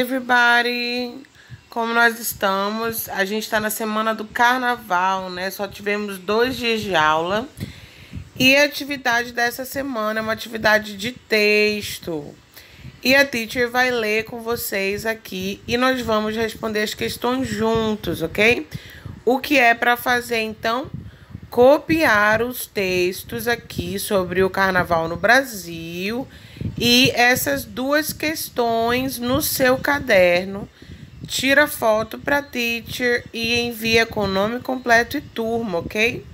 everybody! Como nós estamos? A gente está na semana do carnaval, né? Só tivemos 2 dias de aula. E a atividade dessa semana é uma atividade de texto. E a teacher vai ler com vocês aqui e nós vamos responder as questões juntos, ok? O que é para fazer, então? Copiar os textos aqui sobre o carnaval no Brasil e essas 2 questões no seu caderno. Tira foto para a teacher e envia com nome completo e turma, ok?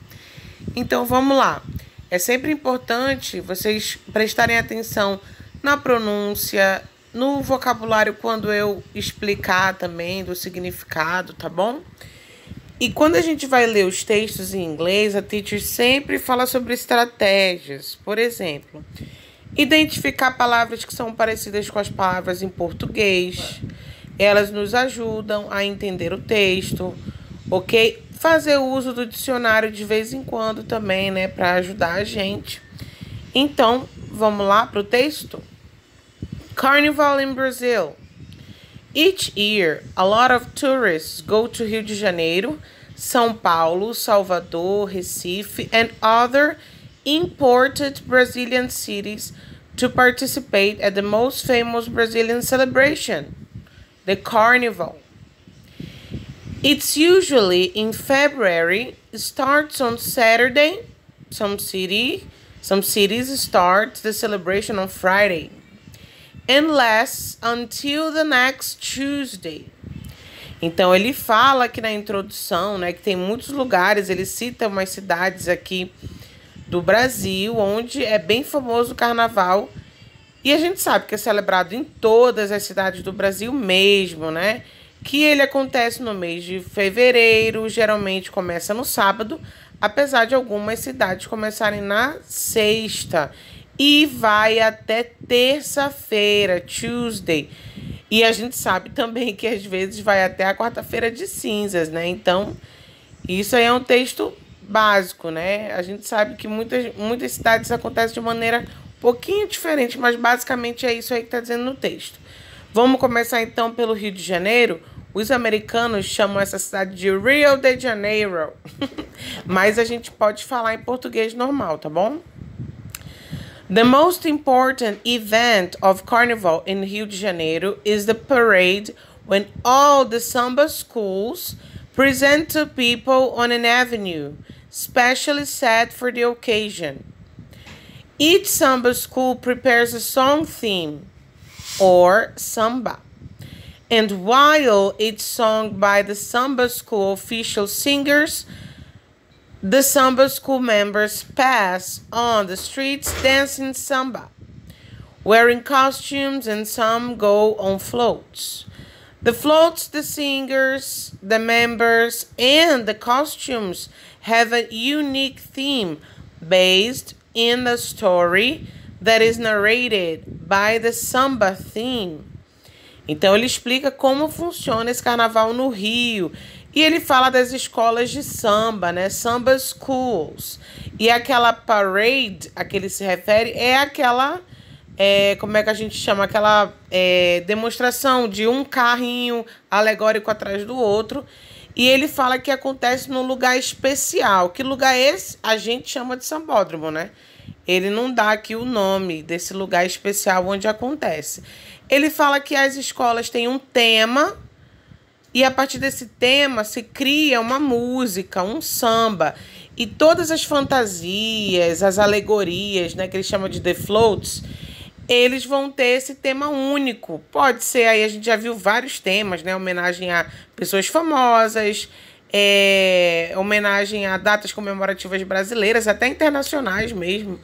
Então vamos lá. É sempre importante vocês prestarem atenção na pronúncia, no vocabulário quando eu explicar também do significado, tá bom? E quando a gente vai ler os textos em inglês, a teacher sempre fala sobre estratégias. Por exemplo, identificar palavras que são parecidas com as palavras em português. Elas nos ajudam a entender o texto, ok? Fazer uso do dicionário de vez em quando também, né? Para ajudar a gente. Então, vamos lá para o texto? Carnival in Brazil. Each year, a lot of tourists go to Rio de Janeiro, São Paulo, Salvador, Recife, and other important Brazilian cities to participate at the most famous Brazilian celebration, the Carnival. It's usually in February, starts on Saturday. Some cities start the celebration on Friday and lasts until the next Tuesday. Então, ele fala aqui na introdução, né, que tem muitos lugares, ele cita umas cidades aqui do Brasil, onde é bem famoso o carnaval. E a gente sabe que é celebrado em todas as cidades do Brasil mesmo, né? Que ele acontece no mês de fevereiro, geralmente começa no sábado, apesar de algumas cidades começarem na sexta. E vai até terça-feira, Tuesday. E a gente sabe também que às vezes vai até a quarta-feira de cinzas, né? Então, isso aí é um texto básico, né? A gente sabe que muitas cidades acontecem de maneira um pouquinho diferente, mas basicamente é isso aí que está dizendo no texto. Vamos começar então pelo Rio de Janeiro. Os americanos chamam essa cidade de Rio de Janeiro. Mas a gente pode falar em português normal, tá bom? The most important event of Carnival in Rio de Janeiro is the parade when all the samba schools present to people on an avenue, specially set for the occasion. Each samba school prepares a song theme, or samba. And while it's sung by the samba school official singers, the samba school members pass on the streets dancing samba, wearing costumes, and some go on floats. The floats, the singers, the members, and the costumes have a unique theme based in the story that is narrated by the samba theme. Então, ele explica como funciona esse carnaval no Rio. E ele fala das escolas de samba, né? Samba schools. E aquela parade a que ele se refere é aquela, como é que a gente chama? Aquela demonstração de um carrinho alegórico atrás do outro. E ele fala que acontece num lugar especial. Que lugar é esse? A gente chama de sambódromo, né? Ele não dá aqui o nome desse lugar especial onde acontece. Ele fala que as escolas têm um tema e a partir desse tema se cria uma música, um samba. E todas as fantasias, as alegorias, né, que ele chama de the floats, eles vão ter esse tema único. Pode ser, aí a gente já viu vários temas, né? Homenagem a pessoas famosas, homenagem a datas comemorativas brasileiras, até internacionais mesmo,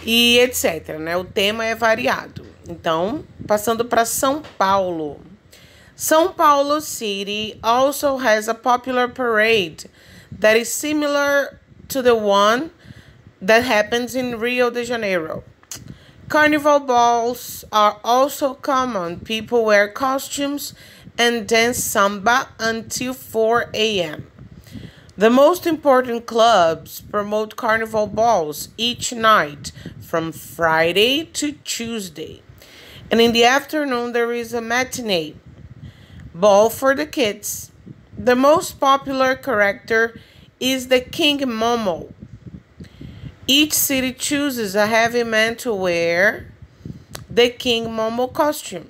e etc, né? O tema é variado. Então, passando para São Paulo. São Paulo City also has a popular parade that is similar to the one that happens in Rio de Janeiro. Carnival balls are also common. People wear costumes and dance samba until 4 a.m. The most important clubs promote carnival balls each night from Friday to Tuesday. And in the afternoon, there is a matinee ball for the kids. The most popular character is the King Momo. Each city chooses a heavy man to wear the King Momo costume,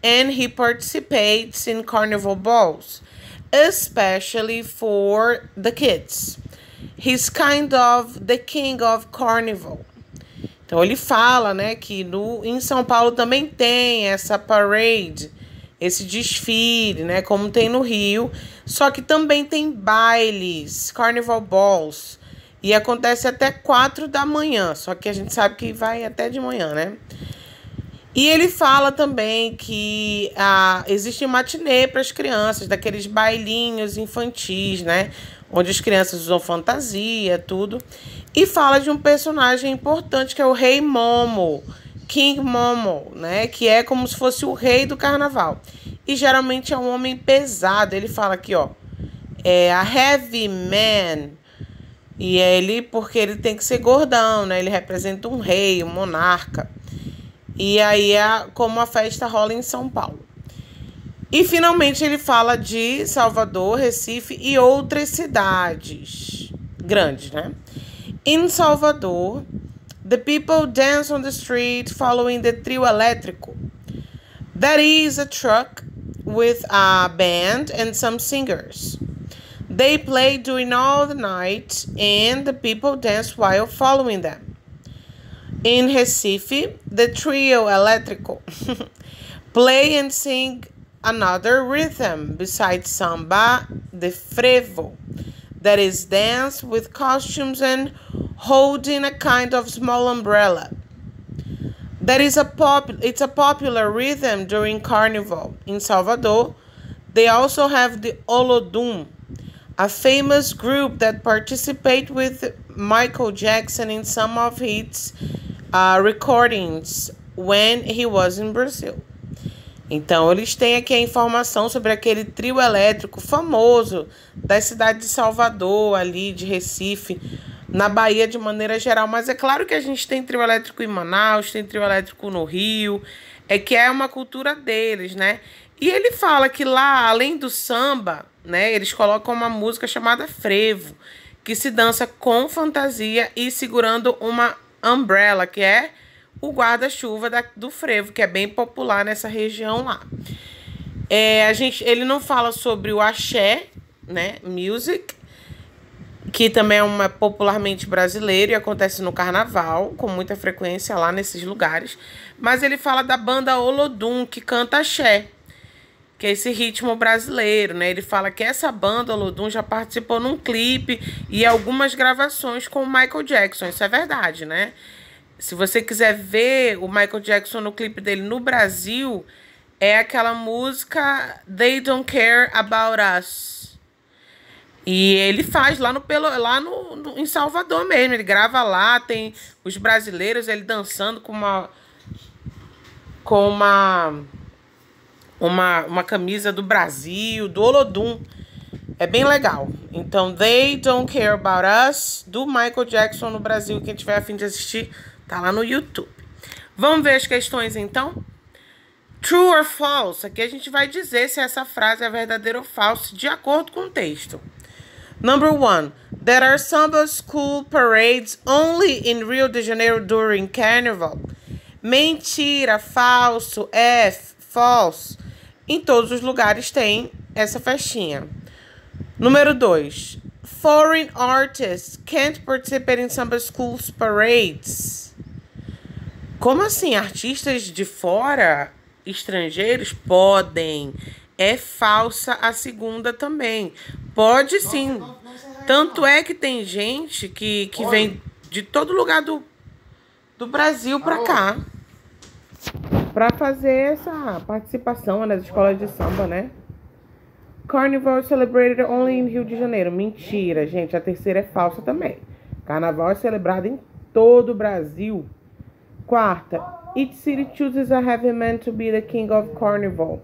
and he participates in carnival balls, especially for the kids. He's kind of the king of carnival. Então ele fala, né, que em São Paulo também tem essa parade, esse desfile, né, como tem no Rio, só que também tem bailes, carnival balls, e acontece até 4 da manhã, só que a gente sabe que vai até de manhã, né? E ele fala também que existe matinê para as crianças, daqueles bailinhos infantis, né? Onde as crianças usam fantasia, tudo. E fala de um personagem importante que é o Rei Momo, King Momo, né? Que é como se fosse o rei do carnaval. E geralmente é um homem pesado. Ele fala aqui, ó, é a heavy man. E ele, porque ele tem que ser gordão, né? Ele representa um rei, um monarca. E aí como a festa rola em São Paulo. E finalmente ele fala de Salvador, Recife e outras cidades grandes, né? In Salvador, the people dance on the street following the trio elétrico. That is a truck with a band and some singers. They play during all the night and the people dance while following them. In Recife, the trio elétrico play and sing another rhythm besides samba, the frevo, that is dance with costumes and holding a kind of small umbrella. That is it's a popular rhythm during Carnival. In Salvador, they also have the Olodum, a famous group that participate with Michael Jackson in some of his recordings when he was in Brazil. Então, eles têm aqui a informação sobre aquele trio elétrico famoso da cidade de Salvador, ali de Recife, na Bahia de maneira geral. Mas é claro que a gente tem trio elétrico em Manaus, tem trio elétrico no Rio, que é uma cultura deles, né? E ele fala que lá, além do samba, né, eles colocam uma música chamada frevo, que se dança com fantasia e segurando uma umbrella, que é o guarda-chuva do frevo, que é bem popular nessa região lá. Ele não fala sobre o axé, né, music, que também é popularmente brasileiro e acontece no carnaval, com muita frequência lá nesses lugares. Mas ele fala da banda Olodum, que canta axé, que é esse ritmo brasileiro, né? Ele fala que essa banda, Olodum, já participou num clipe e algumas gravações com o Michael Jackson. Isso é verdade, né? Se você quiser ver o Michael Jackson no clipe dele no Brasil, é aquela música They Don't Care About Us. E ele faz lá em Salvador mesmo. Ele grava lá, tem os brasileiros, ele dançando com uma camisa do Brasil, do Olodum. É bem legal. Então, They Don't Care About Us, do Michael Jackson no Brasil. Quem tiver a fim de assistir, tá lá no YouTube. Vamos ver as questões, então? True or false? Aqui a gente vai dizer se essa frase é verdadeira ou falsa, de acordo com o texto. Number 1. There are samba school parades only in Rio de Janeiro during Carnival. Mentira, falso, false. Em todos os lugares tem essa festinha. Número 2. Foreign artists can't participate in samba schools parades. Como assim? Artistas de fora, estrangeiros, podem. É falsa a segunda também. Pode sim. Tanto é que tem gente que vem de todo lugar do Brasil para cá para fazer essa participação nas escolas de samba, né? Carnival is celebrated only in Rio de Janeiro. Mentira, gente. A terceira é falsa também. Carnaval é celebrado em todo o Brasil. Quarta. Each city chooses a heavy man to be the king of carnival.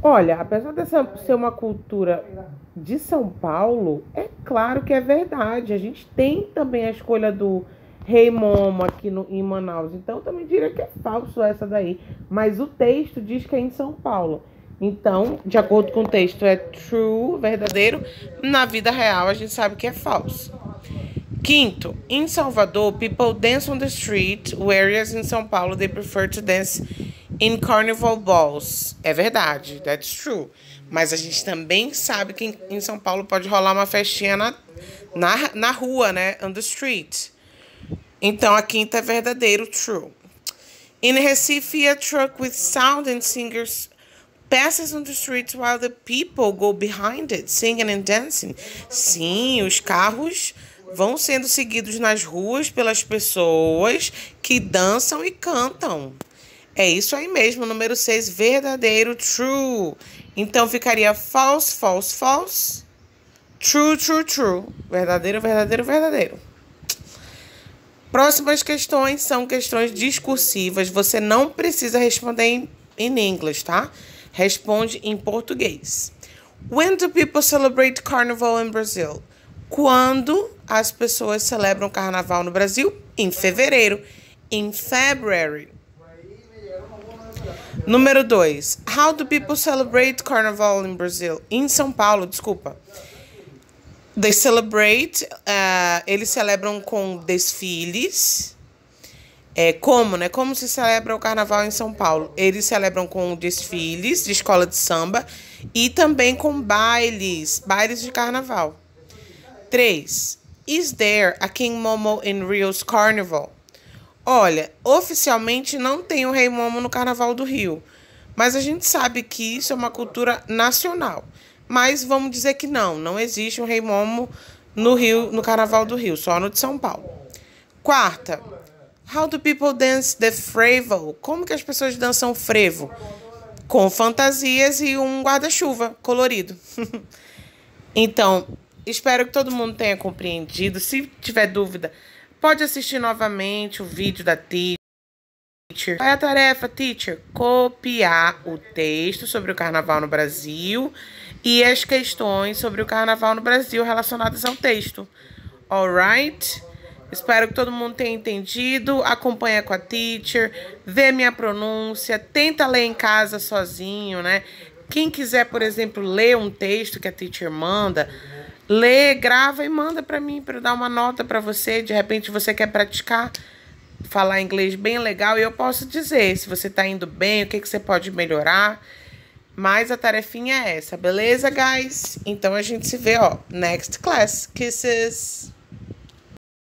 Olha, apesar dessa ser uma cultura de São Paulo, é claro que é verdade. A gente tem também a escolha do Rei Momo aqui em Manaus. Então, eu também diria que é falso essa daí. Mas o texto diz que é em São Paulo. Então, de acordo com o texto, é true, verdadeiro. Na vida real, a gente sabe que é falso. Quinto, em Salvador, people dance on the street, whereas in São Paulo, they prefer to dance in carnival balls. É verdade, that's true. Mas a gente também sabe que em São Paulo pode rolar uma festinha na rua, né? On the street. Então, a quinta é verdadeiro, true. In Recife, a truck with sound and singers passes on the streets while the people go behind it, singing and dancing. Sim, os carros vão sendo seguidos nas ruas pelas pessoas que dançam e cantam. É isso aí mesmo, número 6, verdadeiro, true. Então ficaria false, false, false. True, true, true. Verdadeiro, verdadeiro, verdadeiro. Próximas questões são questões discursivas. Você não precisa responder em inglês, tá? Responde em português. When do people celebrate carnival in Brazil? Quando as pessoas celebram carnaval no Brasil? Em fevereiro. In February. Número 2. How do people celebrate carnival in Brazil? Em São Paulo, desculpa. They celebrate, eles celebram com desfiles. Como, né? Como se celebra o carnaval em São Paulo? Eles celebram com desfiles de escola de samba e também com bailes de carnaval. 3. Is there a King Momo in Rio's Carnival? Olha, oficialmente não tem o Rei Momo no Carnaval do Rio, mas a gente sabe que isso é uma cultura nacional. Mas vamos dizer que não existe um Rei Momo no Rio, no Carnaval do Rio, só no de São Paulo. 4. How do people dance the frevo? Como que as pessoas dançam frevo? Com fantasias e um guarda-chuva colorido. Então, espero que todo mundo tenha compreendido. Se tiver dúvida, pode assistir novamente o vídeo da teacher. Qual é a tarefa, teacher? Copiar o texto sobre o carnaval no Brasil e as questões sobre o carnaval no Brasil relacionadas ao texto. Alright? Espero que todo mundo tenha entendido. Acompanha com a teacher, vê minha pronúncia, tenta ler em casa sozinho, né? Quem quiser, por exemplo, ler um texto que a teacher manda, lê, grava e manda para mim, para eu dar uma nota para você. De repente você quer praticar, falar inglês bem legal e eu posso dizer se você tá indo bem, o que você pode melhorar. Mas a tarefinha é essa, beleza, guys? Então a gente se vê, next class. Kisses!